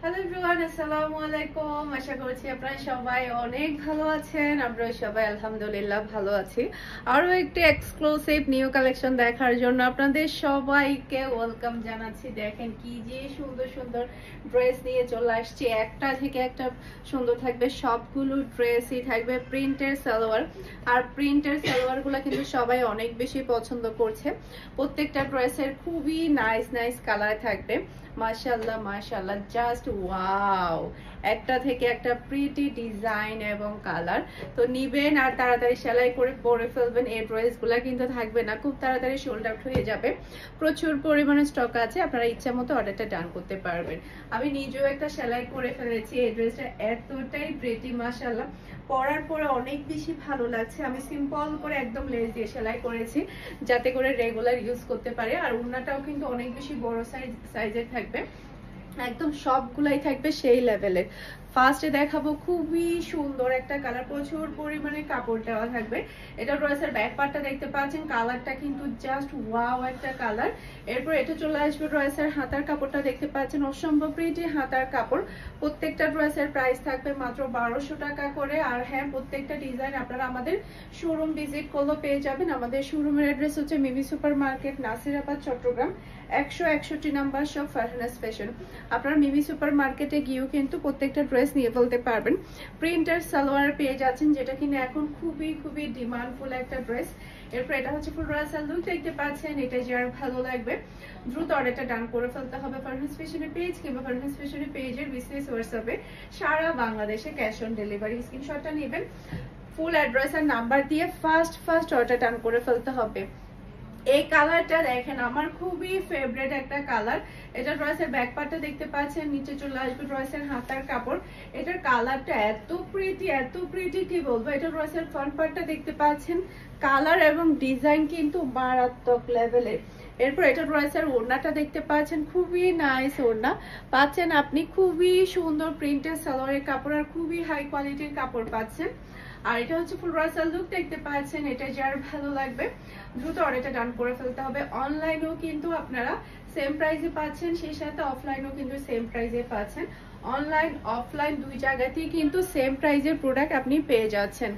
Hello everyone, আসসালামু আলাইকুম। আশা করছি আপনারা সবাই অনেক ভালো আছেন। আমরা সবাই আলহামদুলিল্লাহ ভালো আছি। আরো একটি এক্সক্লুসিভ নিউ কালেকশন দেখার জন্য আপনাদের সবাইকে ওয়েলকাম জানাচ্ছি। দেখেন কি যে সুন্দর সুন্দর ড্রেস নিয়ে চলে আসছি, একটা থেকে একটা সুন্দর থাকবে। সবগুলো ড্রেসই থাকবে প্রিন্টের সালোয়ার, আর প্রিন্টের সালোয়ার গুলা কিন্তু সবাই অনেক বেশি পছন্দ করছে। প্রত্যেকটা ড্রেসের খুবই নাইস নাইস কালার থাকবে। মাশাআল্লাহ মাশাআল্লাহ, জাস্ট ওয়াও, একটা থেকে একটা প্রিটি ডিজাইন এবং কালার। তো নিবেন আর তাড়াতাড়ি সেলাই করে পরে ফেলবেন। এই ড্রেসগুলো কিন্তু থাকবে না, খুব তাড়াতাড়ি সোল্ড আউট হয়ে যাবে। প্রচুর পরিমাণে স্টক আছে, আপনারা ইচ্ছা মতো অর্ডারটা ডান করতে পারবেন। আমি নিজেও একটা সেলাই করে ফেলেছি। এই ড্রেসটা এতটাই প্রিটি, মাশাআল্লাহ, পরার পরে অনেক বেশি ভালো লাগছে। আমি সিম্পল করে একদম লেস দিয়ে সেলাই করেছি যাতে করে রেগুলার ইউজ করতে পারে। আর ওড়নাটাও কিন্তু অনেক বেশি বড় সাইজের থাকবে, একদম সবগুলাই থাকবে সেই লেভেলের। ফার্স্টে দেখাবো খুবই সুন্দর একটা কালার, প্রচুর পরিমাণে কাপড় দেওয়া থাকবে। এটা ড্রেসের ব্যাক পার্টটা দেখতে পাচ্ছেন, কালারটা কিন্তু জাস্ট ওয়াও একটা কালার। এরপর এটা চলে আসবে ড্রেসের হাতার কাপড়টা দেখতে পাচ্ছেন, অসম্ভব প্রিটি হাতার কাপড়। প্রত্যেকটা ড্রেসের প্রাইস থাকবে মাত্র 1200 টাকা করে। আর হ্যাঁ, প্রত্যেকটা ডিজাইন আপনারা আমাদের শোরুম ভিজিট করলেও পেয়ে যাবেন। আমাদের শোরুমের অ্যাড্রেস হচ্ছে Mimi super market, Nasirabad, Chattogram, 161 number shop Farhana's fashion. আপনারা মিমি সুপার মার্কেটে গিয়েও কিন্তু প্রত্যেকটা ড্রেস নিয়ে ফেলতে পারবেন। প্রিন্টার সালোয়ার পেয়ে যাচ্ছেন, যেটা কিনা এখন খুবই খুবই ডিমান্ডফুল একটা ড্রেস। এরপর এটা হচ্ছে ফুল রাসাল লুক দেখতে পাচ্ছেন। এটা যার ভালো লাগবে দ্রুত অর্ডারটা ডান করে ফেলতে হবে ফারহানাস ফ্যাশনের পেজ কিংবা ফারহানাস ফ্যাশনের পেজের বিজনেস হোয়াটসঅ্যাপে। সারা বাংলাদেশে ক্যাশ অন ডেলিভারি। স্ক্রিনশটটা নেবেন, ফুল অ্যাড্রেস আর নাম্বার দিয়ে ফার্স্ট অর্ডার ডান করে ফেলতে হবে। এই কালারটা দেখেন, আমার খুবই ফেভারিট একটা কালার। এটা ড্রেসের ব্যাক পার্টটা দেখতে পাচ্ছেন, নিচে চলে আসবে ড্রেসের হাতার কাপড়। এটার কালারটা এত প্রিটি কি বলবো। এটা ড্রেসের ফ্রন্ট পার্টটা দেখতে পাচ্ছেন, কালার এবং ডিজাইন কিন্তু মারাত্মক লেভেলের। এরপর এটা ড্রেসের ওড়নাটা দেখতে পাচ্ছেন, খুবই নাইস ওড়না পাচ্ছেন আপনি, খুবই সুন্দর প্রিন্টের সালোয়ারের কাপড় আর খুবই হাই কোয়ালিটির কাপড় পাচ্ছেন। আর এটা হচ্ছে ফুল রাসাল লুক দেখতে পাচ্ছেন। এটা যার ভালো লাগবে দ্রুত অর্ডারটা ডান করে ফেলতে হবে। অনলাইনেও কিন্তু আপনারা সেম প্রাইসে পাচ্ছেন, সেই সাথে অফলাইনেও কিন্তু সেম প্রাইসে পাচ্ছেন। অনলাইন অফলাইন দুই জায়গাতেই কিন্তু সেম প্রাইসের প্রোডাক্ট আপনি পেয়ে যাচ্ছেন।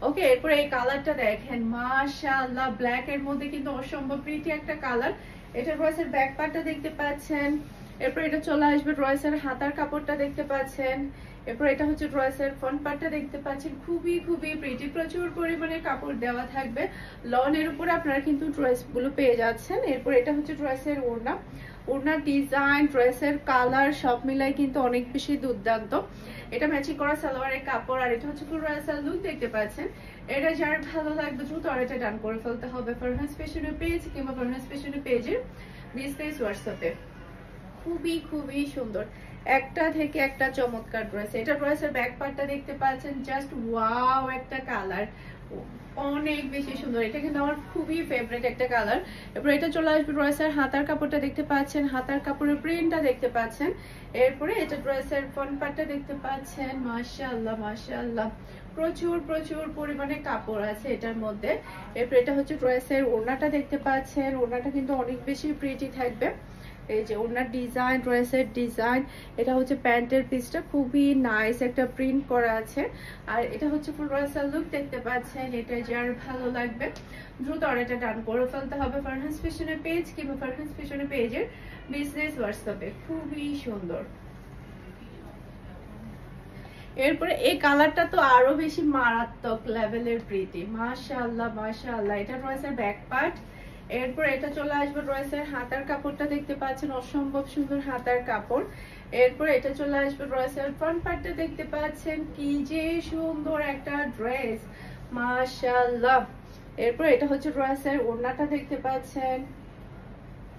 ওকে, এরপরে এই কালারটা দেখেন, মাশাআল্লাহ, ব্ল্যাক এর মধ্যে কিন্তু অসম্ভব প্রিটি একটা কালার। এটা ড্রেসের ব্যাক পার্টটা দেখতে পাচ্ছেন। এরপর এটা চলে আসবে ড্রেসের হাতার কাপড়টা দেখতে পাচ্ছেন। এরপর এটা হচ্ছে ড্রেসের ফ্রন্ট পার্টটা দেখতে পাচ্ছেন, খুবই প্রিটি, প্রচুর পরিমাণে কাপড় দেওয়া থাকবে। লনের উপরে আপনারা কিন্তু ড্রেসগুলো পেয়ে যাচ্ছেন। এরপর এটা হচ্ছে ড্রেসের ওড়না, ওড়নার ডিজাইন, ড্রেসের কালার সব মিলাই কিন্তু অনেক বেশি দুর্দান্ত। এটা ম্যাচিং করা সালোয়ারের কাপড়। আর এটা হচ্ছে পুরো রাসাল লুক দেখতে পাচ্ছেন। এটা যার ভালো লাগবে দ্রুত অর্ডারটা ডান করে ফেলতে হবে ফারহানাস ফ্যাশনের পেজ কিংবা ফারহানাস ফ্যাশনের পেজের বিজনেস হোয়াটসঅ্যাপে। খুবই সুন্দর, একটা থেকে একটা চমৎকার ড্রেস। এটা ড্রেসের ব্যাক পার্টটা দেখতে পাচ্ছেন, জাস্ট ওয়াও একটা কালার, অনেক বেশি সুন্দর। এটা কিন্তু আমার খুবই ফেভারিট একটা কালার। এরপর এটা চলে আসবে ড্রেসের হাতার কাপড়টা দেখতে পাচ্ছেন, হাতার কাপড়ের প্রিন্টটা দেখতে পাচ্ছেন। এরপরে এটা ড্রেসের ফ্রন্ট পার্টটা দেখতে পাচ্ছেন, মাশাআল্লাহ, প্রচুর পরিমাণে কাপড় আছে এটার মধ্যে। এরপর এটা হচ্ছে ড্রেসের ওড়নাটা দেখতে পাচ্ছেন, ওড়নাটা কিন্তু অনেক বেশি প্রিটি থাকবে। এই যে ওনার ডিজাইন, ড্রেসের ডিজাইন, এটা হচ্ছে প্যান্টের পিসটা খুবই নাইস একটা প্রিন্ট করা আছে। আর এটা হচ্ছে ফুল রাসাল লুক দেখতে পাচ্ছেন। এটা যার ভালো লাগবে দ্রুত অর্ডারটা ডান করে ফেলতে হবে ফারহানাস ফ্যাশনের পেজ কিংবা ফারহানাস ফ্যাশনের পেজের বিজনেস হোয়াটসঅ্যাপে। খুবই সুন্দর। এরপরে এই কালারটা তো আরো বেশি মারাত্মক লেভেলের প্রিটি, মাশাআল্লাহ। এটা রয়েছে ব্যাক পার্ট। এরপর এটা চলে আসবে ড্রেসের হাতার কাপড়টা দেখতে পাচ্ছেন, অসম্ভব সুন্দর হাতার কাপড়। এরপর এটা চলে আসবে ড্রেসের ফ্রন্ট পার্টটা দেখতে পাচ্ছেন, কি যে সুন্দর একটা ড্রেস, মাশাআল্লাহ। এরপর এটা হচ্ছে ড্রেসের ওড়নাটা দেখতে পাচ্ছেন,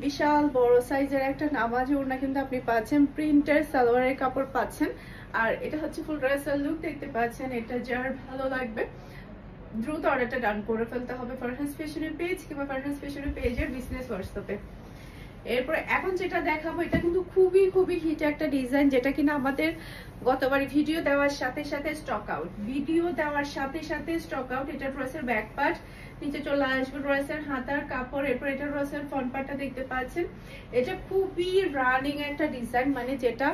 বিশাল বড় সাইজের একটা নামাজি ওড়না কিন্তু আপনি পাচ্ছেন, প্রিন্টের সালোয়ারের কাপড় পাচ্ছেন। আর এটা হচ্ছে ফুল ড্রেসের লুক দেখতে পাচ্ছেন। এটা যার ভালো লাগবে দ্রুত অর্ডারটা ডান করে ফেলতে হবে ফারহানাস ফ্যাশনের পেজ কিংবা ফারহানাস ফ্যাশনের পেজের বিজনেস হোয়াটসঅ্যাপে। এরপরে এখন যেটা দেখাবো, এটা কিন্তু খুবই হিট একটা ডিজাইন, যেটা কিনা আমাদের গতবার ভিডিও দেওয়ার সাথে সাথে স্টক আউট। এটা ড্রেসের ব্যাক পার্ট, নিচে চলে আসবে ড্রেসের হাতার কাপড়। এরপর এটা ড্রেসের ফ্রন্ট পার্টটা দেখতে পাচ্ছেন। এটা খুবই রানিং একটা ডিজাইন, মানে যেটা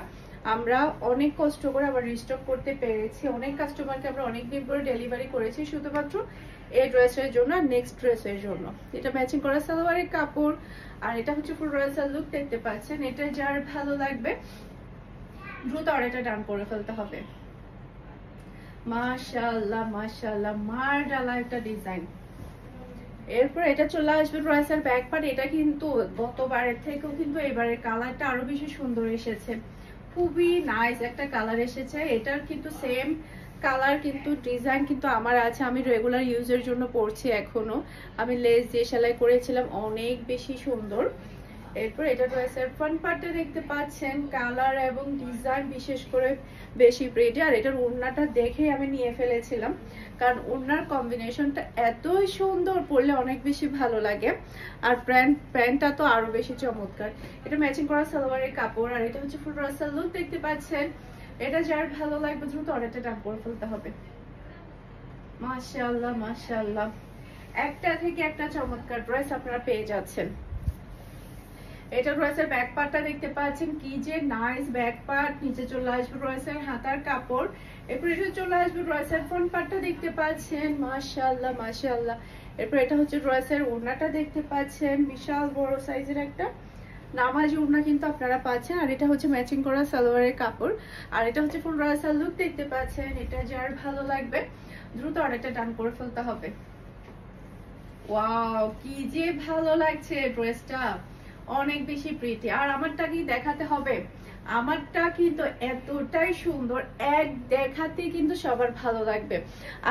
আমরা অনেক কষ্ট করে আবার রিস্টক করতে পেরেছি, অনেক কাস্টমারকে আমরা অনেক দিন পরে ডেলিভারি করেছি শুধুমাত্র এই ড্রেসের জন্য আর নেক্সট ড্রেসের জন্য। এটা ম্যাচিং করা সালোয়ারের কাপড়, আর এটা হচ্ছে ফুল রয়্যাল লুক দেখতে পাচ্ছেন। এটা যার ভালো লাগবে দ্রুত অর্ডারটা ডান করে ফেলতে হবে। মাশাআল্লাহ মাশাআল্লাহ, মার ডালা একটা ডিজাইন। এরপর এটা চলে আসবে ড্রেসের ব্যাক পার্ট। এটা কিন্তু গতবারের থেকেও কিন্তু এবারের কালারটা আরো বেশি সুন্দর এসেছে, খুবই নাইস একটা কালার এসেছে। এটার কিন্তু সেম কালার কিন্তু ডিজাইন কিন্তু আমার আছে, আমি রেগুলার ইউজের জন্য পরছি এখনো। আমি লেস দিয়ে সেলাই করেছিলাম, অনেক বেশি সুন্দর। এরপর এটা ড্রেসের ফ্রন্ট পার্টটা দেখতে পাচ্ছেন, কালার এবং ডিজাইন বিশেষ করে বেশি প্রিটি। আর এটার ওড়নাটা দেখে আমি নিয়ে ফেলেছিলাম, কারণ ওড়নার কম্বিনেশনটা এতই সুন্দর, পরলে অনেক বেশি ভালো লাগে। আর প্যান্টটা তো আরো বেশি চমৎকার। এটা ম্যাচিং করা সালোয়ারের কাপড়, আর এটা হচ্ছে ফুল রাসাল লুক দেখতে পাচ্ছেন। এটা যার ভালো লাগবে দ্রুত অর্ডারটা ডান করে ফেলতে হবে। মাশাআল্লাহ মাশাআল্লাহ, একটা থেকে একটা চমৎকার ড্রেস আপনারা পেয়ে যাচ্ছেন। এটা ড্রেসের ব্যাক পার্টটা দেখতে পাচ্ছেন, কি যে নাইস ব্যাক পার্ট। নিচে চলে আসবে ড্রেসের হাতার কাপড়। এরপর এটা চলে আসবে ড্রেসের ফ্রন্ট পার্টটা দেখতে পাচ্ছেন, মাশাআল্লাহ মাশাআল্লাহ। এরপর এটা হচ্ছে ড্রেসের ওড়নাটা দেখতে পাচ্ছেন, বিশাল বড় সাইজের একটা নামাজি ওড়না কিন্তু আপনারা পাচ্ছেন। আর এটা হচ্ছে ম্যাচিং করা সালোয়ারের কাপড়, আর এটা হচ্ছে ফুল রয়্যাল লুক দেখতে পাচ্ছেন। এটা যার ভালো লাগবে দ্রুত অর্ডারটা ডান করে ফেলতে হবে। ওয়াও, কি যে ভালো লাগছে ড্রেসটা, অনেক বেশি প্রিটি। আর আমারটা কি দেখাতে হবে, আমারটা কিন্তু এতটাই সুন্দর, এক দেখাতে কিন্তু সবার ভালো লাগবে।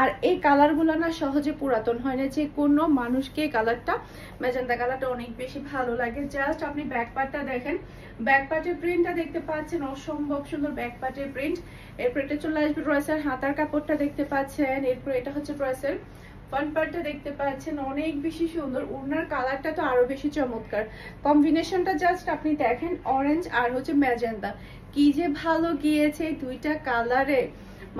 আর এই কালারগুলো না সহজে পুরাতন হয় না, যে কোনো মানুষকে এই কালারটা, ম্যাজেন্টা কালারটা অনেক বেশি ভালো লাগে। জাস্ট আপনি ব্যাক পার্টটা দেখেন, ব্যাক পার্টের প্রিন্টটা দেখতে পাচ্ছেন, অসম্ভব সুন্দর ব্যাক পার্টের প্রিন্ট। এরপর এটা চলে আসবে ড্রেসের হাতার কাপড়টা দেখতে পাচ্ছেন। এরপর এটা হচ্ছে ড্রেসের ফ্রন্ট পার্টটা দেখতে পাচ্ছেন, অনেক বেশি সুন্দর। ওড়নার কালারটা তো আরো বেশি চমৎকার, কম্বিনেশনটা জাস্ট আপনি দেখেন, অরেঞ্জ আর হচ্ছে ম্যাজেন্টা, কি যে ভালো গিয়েছে এই দুইটা কালারে,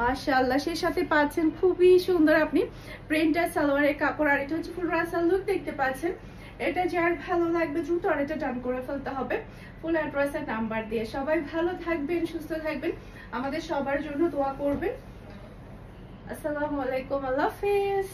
মাশাআল্লাহ। সেই সাথে পাচ্ছেন খুবই সুন্দর আপনি প্রিন্টার সালোয়ারের কাপড়। আর এটা হচ্ছে ফুল রাসাল লুক দেখতে পাচ্ছেন। এটা যার ভালো লাগবে দ্রুত অর্ডারটা ডান করে ফেলতে হবে ফুল অ্যাড্রেসের নাম্বার দিয়ে। সবাই ভালো থাকবেন, সুস্থ থাকবেন, আমাদের সবার জন্য দোয়া করবেন। আসসালামু আলাইকুম, আল্লাহ হাফেজ।